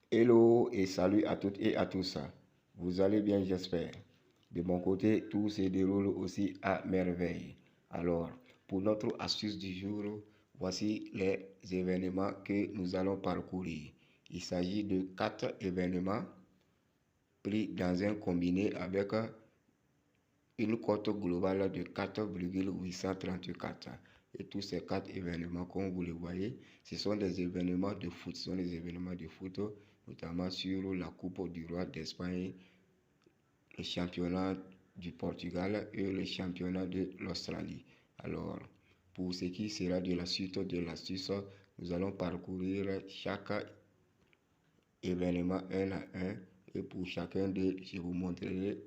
Hello et salut à toutes et à tous. Vous allez bien, j'espère. De mon côté, tout se déroule aussi à merveille. Alors, pour notre astuce du jour, voici les événements que nous allons parcourir. Il s'agit de 4 événements pris dans un combiné avec une cote globale de 4,834. Et tous ces 4 événements, comme vous le voyez, ce sont des événements de foot. Ce sont des événements de foot, notamment sur la Coupe du Roi d'Espagne, le championnat du Portugal et le championnat de l'Australie. Alors, pour ce qui sera de la suite de l'astuce, nous allons parcourir chaque événement un à un. Et pour chacun d'eux, je vous montrerai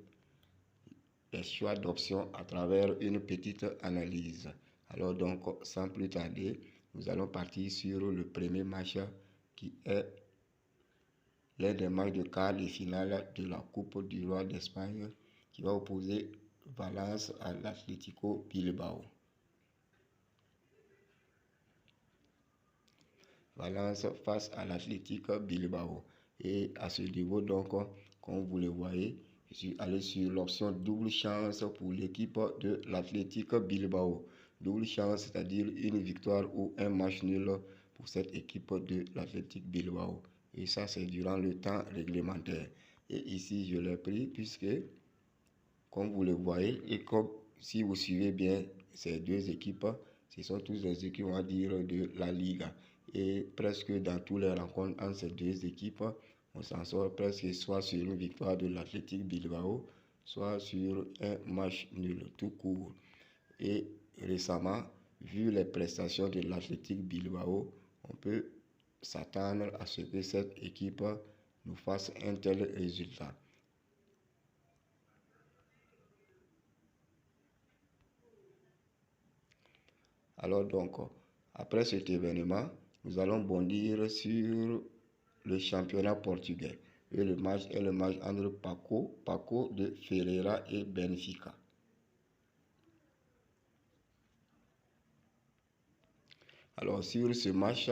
les choix d'options à travers une petite analyse. Alors donc, sans plus tarder, nous allons partir sur le premier match qui est l'un des matchs de quart de finale de la Coupe du Roi d'Espagne qui va opposer Valence à l'Atlético Bilbao. Valence face à l'Atlético Bilbao. Et à ce niveau, donc, comme vous le voyez, je suis allé sur l'option double chance pour l'équipe de l'Atlético Bilbao. Double chance, c'est-à-dire une victoire ou un match nul pour cette équipe de l'Atlético Bilbao. Et ça, c'est durant le temps réglementaire. Et ici, je l'ai pris puisque, comme vous le voyez, et comme si vous suivez bien ces deux équipes, ce sont tous des équipes, on va dire, de la Liga. Et presque dans tous les rencontres entre ces deux équipes, on s'en sort presque soit sur une victoire de l'Athletic Bilbao, soit sur un match nul tout court. Et récemment, vu les prestations de l'Athletic Bilbao, on peut s'attendre à ce que cette équipe nous fasse un tel résultat. Alors donc, après cet événement, nous allons bondir sur le championnat portugais. Et le match est le match entre Paco de Ferreira et Benfica. Alors sur ce match,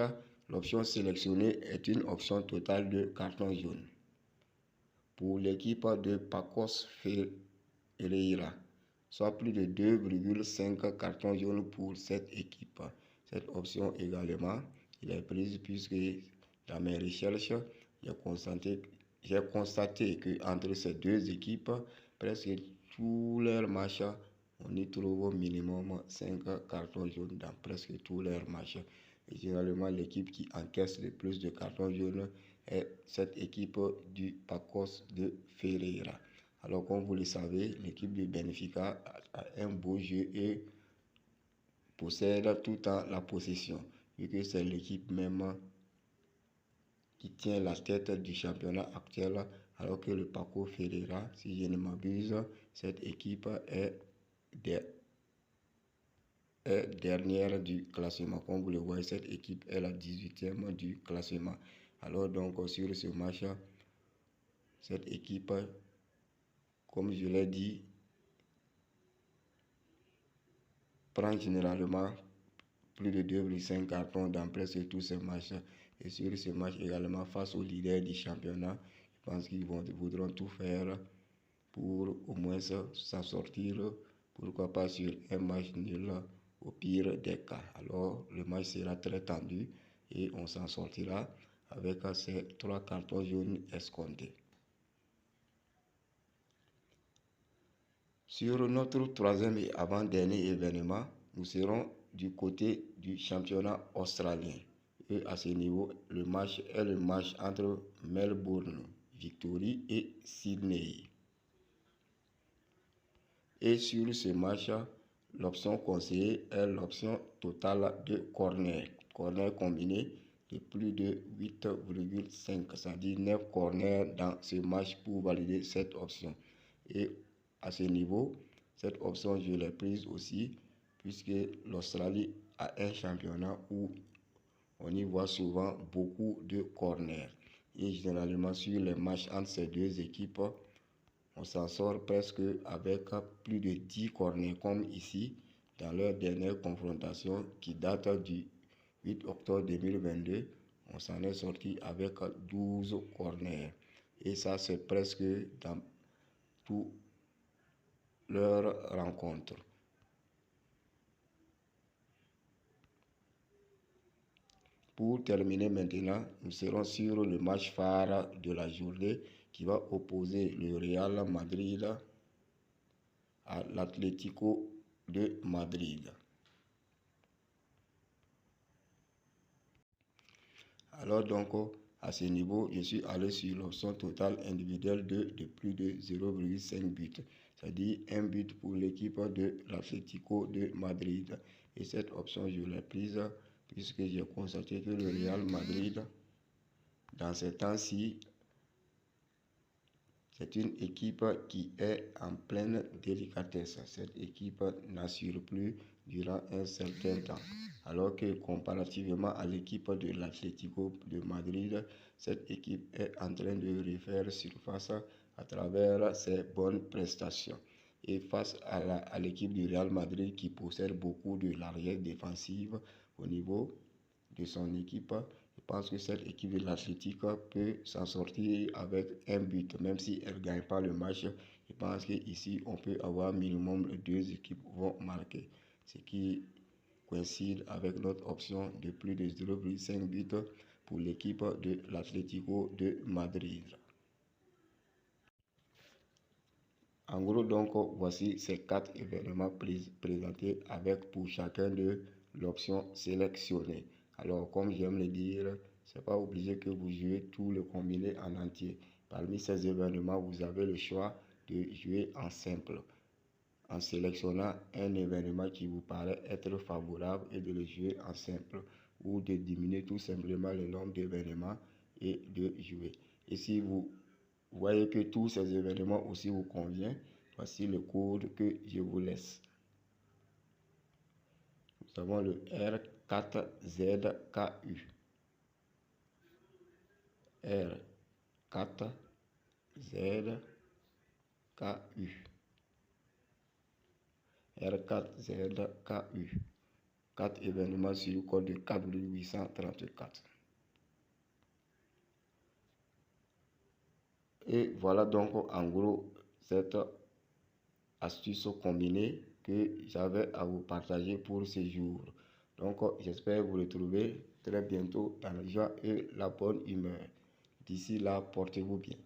l'option sélectionnée est une option totale de carton jaune. Pour l'équipe de Pacos Ferreira, soit plus de 2,5 cartons jaunes pour cette équipe. Cette option également, il est prise puisque dans mes recherches, j'ai constaté que entre ces deux équipes, presque tous leurs matchs, on y trouve au minimum 5 cartons jaunes dans presque tous leurs matchs. Et généralement, l'équipe qui encaisse le plus de cartons jaunes est cette équipe du Pacos de Ferreira. Alors, comme vous le savez, l'équipe de Benfica a un beau jeu et possède tout le temps la possession, vu que c'est l'équipe même qui tient la tête du championnat actuel, alors que le Paco Ferreira, si je ne m'abuse, cette équipe est dernière du classement. Comme vous le voyez, cette équipe est la 18e du classement. Alors donc, sur ce match, cette équipe, comme je l'ai dit, prend généralement plus de 2,5 cartons dans presque tous ces matchs. Et sur ce match également, face aux leaders du championnat, je pense qu'ils voudront tout faire pour au moins s'en sortir, pourquoi pas sur un match nul au pire des cas. Alors le match sera très tendu et on s'en sortira avec ces 3 cartons jaunes escomptés. Sur notre troisième et avant-dernier événement, nous serons du côté du championnat australien. Et à ce niveau, le match est le match entre Melbourne Victory et Sydney. Et sur ce match, l'option conseillée est l'option totale de corner. Corner combiné de plus de 8,5, c'est-à-dire 9 corners dans ce match pour valider cette option. Et à ce niveau, cette option, je l'ai prise aussi, puisque l'Australie a un championnat où on y voit souvent beaucoup de corners. Et généralement, sur les matchs entre ces deux équipes, on s'en sort presque avec plus de 10 corners, comme ici, dans leur dernière confrontation qui date du 8 octobre 2022. on s'en est sorti avec 12 corners. Et ça, c'est presque dans toutes leurs rencontres. Pour terminer maintenant, nous serons sur le match phare de la journée qui va opposer le Real Madrid à l'Atlético de Madrid. Alors donc, à ce niveau, je suis allé sur l'option totale individuelle de plus de 0,5 buts. C'est-à-dire un but pour l'équipe de l'Atlético de Madrid. Et cette option, je l'ai prise puisque j'ai constaté que le Real Madrid, dans ces temps-ci, c'est une équipe qui est en pleine délicatesse. Cette équipe n'assure plus durant un certain temps. Alors que comparativement à l'équipe de l'Atlético de Madrid, cette équipe est en train de refaire surface à travers ses bonnes prestations. Et face à l'équipe du Real Madrid qui possède beaucoup de l'arrière défensive au niveau de son équipe, je pense que cette équipe de l'Atlético peut s'en sortir avec un but, même si elle ne gagne pas le match. Je pense qu'ici, on peut avoir minimum 2 équipes vont marquer, ce qui coïncide avec notre option de plus de 0,5 buts pour l'équipe de l'Atlético de Madrid. En gros, donc, voici ces 4 événements présentés avec pour chacun de l'option sélectionnée. Alors, comme j'aime le dire, c'est pas obligé que vous jouez tout le combiné en entier. Parmi ces événements, vous avez le choix de jouer en simple, en sélectionnant un événement qui vous paraît être favorable et de le jouer en simple, ou de diminuer tout simplement le nombre d'événements et de jouer. Et si vous voyez que tous ces événements aussi vous conviennent, voici le code que je vous laisse. Nous avons le R4ZKU. R4ZKU. R4ZKU. 4 événements sur le code de 4834. Et voilà donc en gros cette astuce combinée que j'avais à vous partager pour ce jour. Donc j'espère vous retrouver très bientôt dans la joie et la bonne humeur. D'ici là, portez-vous bien.